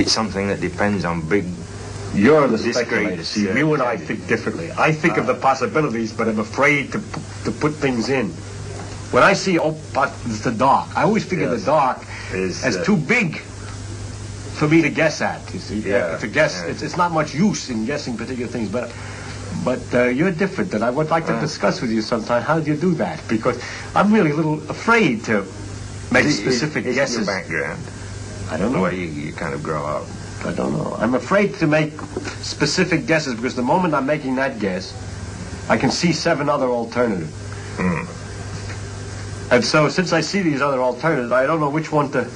it's something that depends on big... You're the speculator. See, you and I think differently. I think of the possibilities, but I'm afraid to put things in. When I see the dark, I always figure the dark as too big for me to guess at. You see, to guess, it's not much use in guessing particular things. But you're different, and I would like to discuss with you sometime. How do you do that? Because I'm really a little afraid to make specific guesses. Your background? I don't know. The way you kind of grow up. I don't know. I'm afraid to make specific guesses because the moment I'm making that guess, I can see 7 other alternatives. And so, since I see these other alternatives, I don't know which one to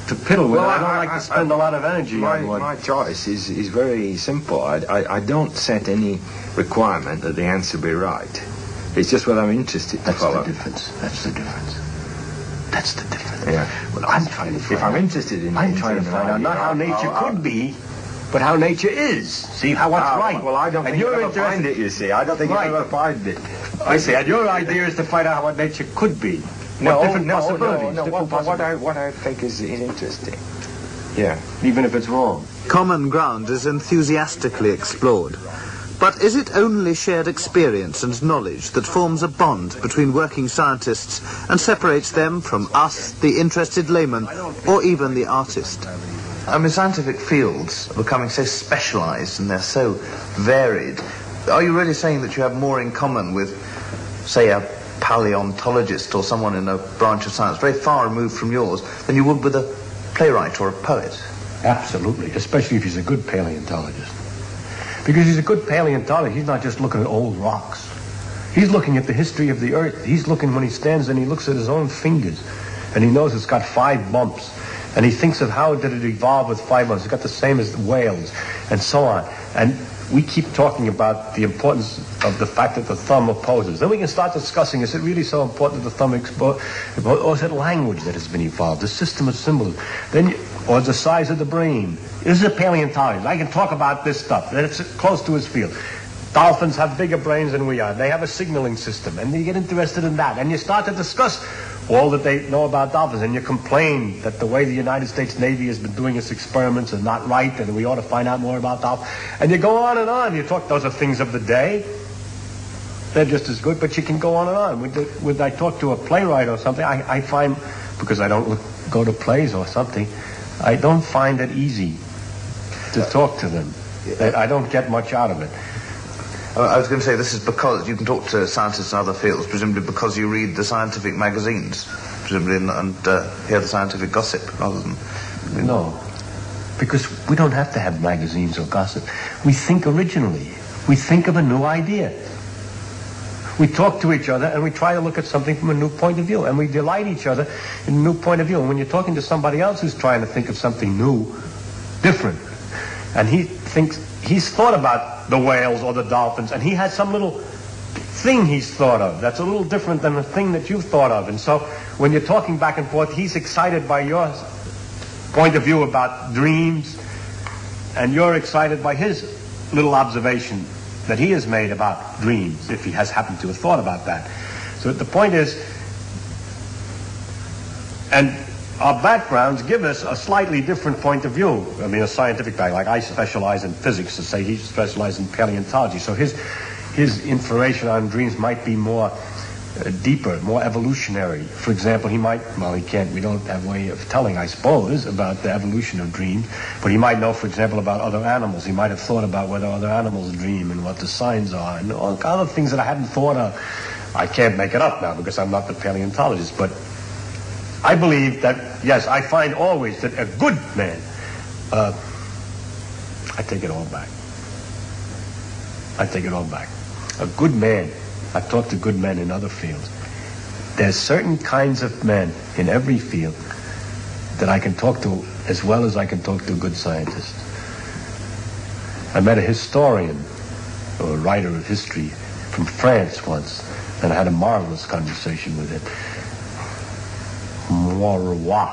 piddle with. I don't like to spend a lot of energy on one. My choice is very simple. I don't set any requirement that the answer be right. It's just what I'm interested to follow. That's the difference. That's the difference. Yeah. Well, I'm trying to find out. If I'm interested in I'm trying to find out not how nature could be, but how nature is. See what's right. Well, I don't think you'll ever find it, you see. I don't think you'll ever find it. I see. And your idea is to find out what nature could be. Different possibilities. What I think is interesting. Yeah. Even if it's wrong. Common ground is enthusiastically explored. But is it only shared experience and knowledge that forms a bond between working scientists and separates them from us, the interested layman, or even the artist? I mean, scientific fields are becoming so specialized and they're so varied. Are you really saying that you have more in common with, say, a paleontologist or someone in a branch of science very far removed from yours than you would with a playwright or a poet? Absolutely, especially if he's a good paleontologist. Because he's a good paleontologist, he's not just looking at old rocks. He's looking at the history of the earth. He's looking, when he stands and he looks at his own fingers, and he knows it's got 5 bumps. And he thinks of how did it evolve with 5 bumps. It's got the same as the whales, and so on. And we keep talking about the importance of the fact that the thumb opposes. Then we can start discussing, is it really so important that the thumb or is it language that has been evolved, the system of symbolism, or the size of the brain? This is a paleontologist. I can talk about this stuff. It's close to his field. Dolphins have bigger brains than we are. They have a signaling system, and you get interested in that. And you start to discuss all that they know about dolphins, and you complain that the way the United States Navy has been doing its experiments is not right, and we ought to find out more about dolphins. And you go on and on. You talk, those are things of the day. They're just as good, but you can go on and on. When I talk to a playwright or something, I find, because I don't go to plays or something, I don't find it easy to talk to them. I don't get much out of it. I was going to say, this is because you can talk to scientists in other fields, presumably because you read the scientific magazines, presumably, and hear the scientific gossip rather than... No, because we don't have to have magazines or gossip. We think originally. We think of a new idea. We talk to each other and we try to look at something from a new point of view, and we delight each other in a new point of view. And when you're talking to somebody else who's trying to think of something new, different, and he thinks he's thought about the whales or the dolphins, and he has some little thing he's thought of that's a little different than the thing that you've thought of. And so when you're talking back and forth, he's excited by your point of view about dreams, and you're excited by his little observation that he has made about dreams, if he has happened to have thought about that. So the point is, and our backgrounds give us a slightly different point of view. I mean, a scientific background. Like I specialize in physics, to say he specializes in paleontology. So his information on dreams might be more deeper, more evolutionary. For example, he can't, we don't have a way of telling, I suppose, about the evolution of dreams, but he might know, for example, about other animals. He might have thought about whether other animals dream and what the signs are, and all other things that I hadn't thought of. I can't make it up now because I'm not the paleontologist, but I believe that, yes, I find always that a good man, I take it all back. A good man, I've talked to good men in other fields. There's certain kinds of men in every field that I can talk to as well as I can talk to a good scientist. I met a historian, or a writer of history, from France once, and I had a marvelous conversation with him. Maurois,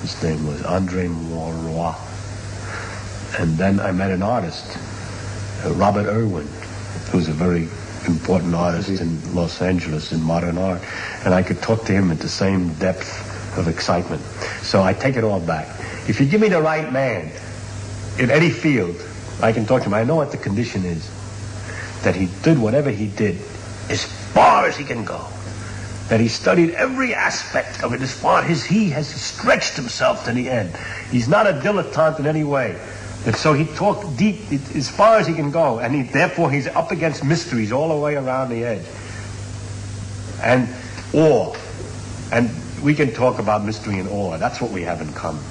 his name was Andre Maurois. And then I met an artist, Robert Irwin, who's a very important artist in Los Angeles in modern art, and I could talk to him at the same depth of excitement. So I take it all back. If you give me the right man, in any field, I can talk to him. I know what the condition is. That he did whatever he did as far as he can go. That he studied every aspect of it as far as he has stretched himself to the end. He's not a dilettante in any way. And so he talked deep as far as he can go, and therefore he's up against mysteries all the way around the edge. And awe. And we can talk about mystery and awe. That's what we have in common.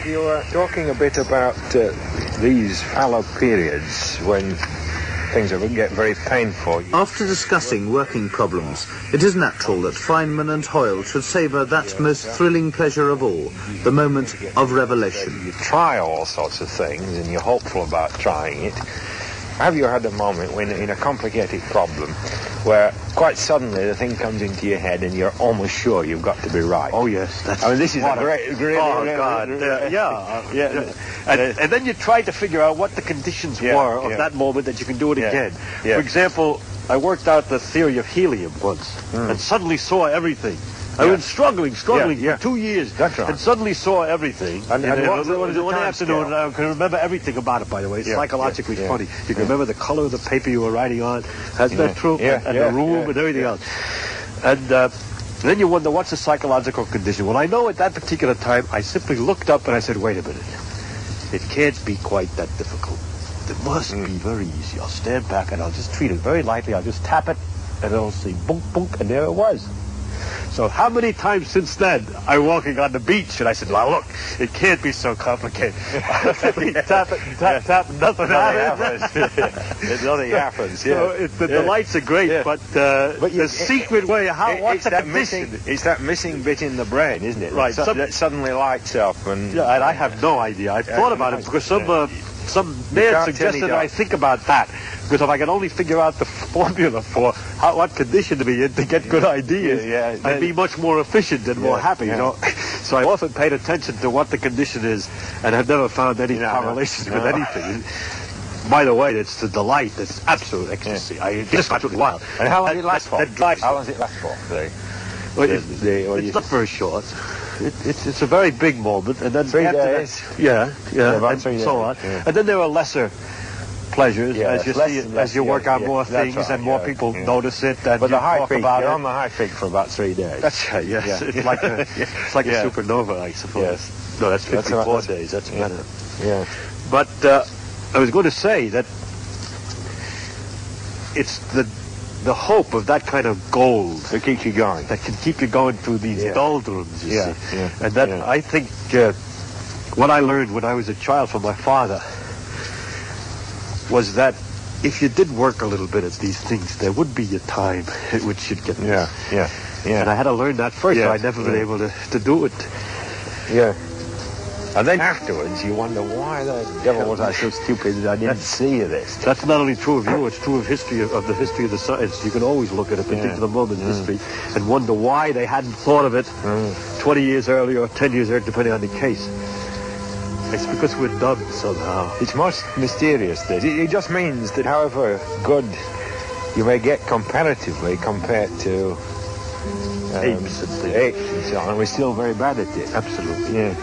You were talking a bit about these fallow periods when things get very painful. After discussing working problems, it is natural that Feynman and Hoyle should savour that most thrilling pleasure of all, the moment of revelation. You try all sorts of things and you're hopeful about trying it. Have you had a moment when in a complicated problem where quite suddenly the thing comes into your head and you're almost sure you've got to be right? Oh, yes. This is a great... Oh, God. Yeah. And then you try to figure out what the conditions were of that moment that you can do it again. Yeah. For example, I worked out the theory of helium once and suddenly saw everything. I've been struggling for 2 years. That's right. And suddenly saw everything. And one afternoon, I can remember everything about it, by the way. It's psychologically funny. You can remember the color of the paper you were writing on. Isn't that true? And the room and everything else. And then you wonder, what's the psychological condition? Well, I know at that particular time, I simply looked up and I said, wait a minute. It can't be quite that difficult. It must be very easy. I'll stand back and I'll just treat it very lightly. I'll just tap it and it'll say boom, boom, and there it was. So how many times since then I'm walking on the beach and I said, well, look, it can't be so complicated. Tap it, tap, nothing happens. Nothing happens, So the lights are great, but the secret way, what's the condition? It's that missing bit in the brain, isn't it? Right. That suddenly lights up. And I have no idea. I've thought about it because some man suggested I think about that. Because if I can only figure out the formula for what condition to be in to get good ideas, I'd be much more efficient and more happy, you know. So I often paid attention to what the condition is, and I've never found any correlations with anything. By the way, it's the delight. It's absolute ecstasy. It's absolutely wild. And how long does it last for? How long does it last for? It's not very short. It's a very big moment, and then 3 days. And so on. And then there are lesser pleasures as you work on more things and more people notice it. And but the high peak, you're it. on the high peak for about 3 days. That's right. Yes, it's like a supernova, I suppose. Yes. No, that's 54 days. That's better. Yeah. But I was going to say that it's the hope of that kind of gold that keeps you going. That can keep you going through these doldrums, you see. And that I think what I learned when I was a child from my father was that if you did work a little bit at these things, there would be a time at which you'd get this. And I had to learn that first, so I'd never been able to do it. Yeah. And then afterwards, you wonder, why the devil was I so stupid that I didn't see this? That's not only true of you, it's true of history, of the history of the science. You can always look at a particular moment in history and wonder why they hadn't thought of it 20 years earlier or 10 years earlier, depending on the case. It's because we're dumb somehow. It's most mysterious, this. It just means that however good you may get comparatively compared to apes and so on, we're still very bad at it. Absolutely. Yeah.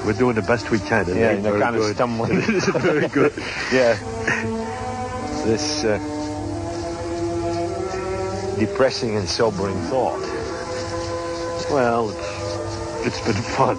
We're doing the best we can. And they're kind of stumbling. It's very good. This depressing and sobering thought. Well, it's been fun.